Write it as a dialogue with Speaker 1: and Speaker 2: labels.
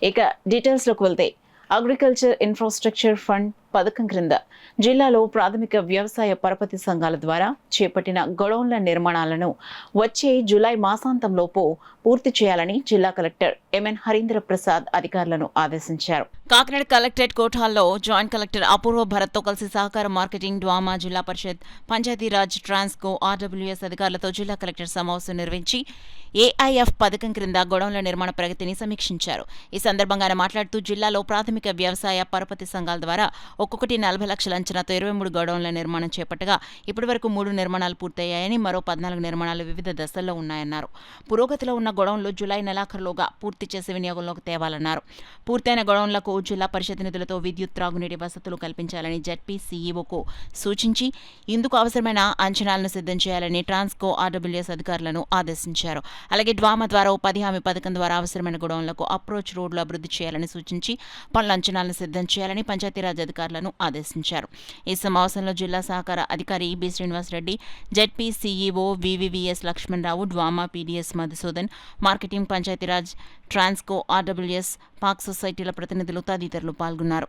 Speaker 1: ఇక డీటెయిల్స్లోకి వెళ్తే అగ్రికల్చర్ ఇన్ఫ్రాస్ట్రక్చర్ ఫండ్ పథకం క్రింద జిల్లాలో ప్రాథమిక వ్యవసాయ పరపతి సంఘాల ద్వారా చేపట్టిన గొడౌన్ల నిర్మాణాలను వచ్చే జూలై మాసాంతంలోపు పూర్తి చేయాలని జిల్లా కలెక్టర్ ఎంఎన్ హరీంద్ర ప్రసాద్ అధికారులను ఆదేశించారు. కాకినాడ కలెక్టరేట్ కోఠాల్లో జాయింట్ కలెక్టర్ అపూర్వ భరత్ తో కలిసి సహకార మార్కెటింగ్, డ్వామా, జిల్లా పరిషత్, పంచాయతీరాజ్, ట్రాన్స్కో, ఆర్డబ్ల్యూఎస్ అధికారులతో జిల్లా కలెక్టర్ సమావేశం నిర్వహించి ఏఐఎఫ్ పథకం క్రింద గొడౌన్ల నిర్మాణ ప్రగతిని సమీక్షించారు. ఈ సందర్భంగా ఆయన మాట్లాడుతూ జిల్లాలో ప్రాథమిక వ్యవసాయ పరపతి సంఘాల ద్వారా ఒక్కొక్కటి 40 లక్షల అంచనాతో 23 గొడౌన్ల నిర్మాణం చేపట్టగా ఇప్పటివరకు 3 నిర్మాణాలు పూర్తయ్యాయని, మరో 14 నిర్మాణాలు వివిధ దశల్లో ఉన్నాయన్నారు. పురోగతిలో ఉన్న గొడౌన్లు జూలై నెలాఖరులోగా పూర్తి చేసి వినియోగంలోకి తేవాలన్నారు. పూర్తయిన గొడౌన్లకు జిల్లా పరిషత్ నిధులతో విద్యుత్, త్రాగునీటి వసతులు కల్పించాలని జెడ్పీ సీఈఓకు సూచించి ఇందుకు అవసరమైన అంచనాలను సిద్ధం చేయాలని ట్రాన్స్కో, ఆర్డబ్ల్యూఎస్ అధికారులను ఆదేశించారు. అలాగే డ్వామా ద్వారా 10 హామీ పథకం ద్వారా అవసరమైన గొడౌన్లకు అప్రోచ్ రోడ్లు అభివృద్ధి చేయాలని సూచించి పనుల అంచనాలను సిద్ధం చేయాలని పంచాయతీరాజ్ అధికారులను ఆదేశించారు. ఈ సమావేశంలో జిల్లా సహకార అధికారి B Srinivasareddy, ZP CEO VVVS Lakshmanarao, DWAMA PDS Madhusudan, marketing, Panchayatiraj, Transco, RWS, PAC సొసైటీల ప్రతినిధులు తదితరులు పాల్గొన్నారు.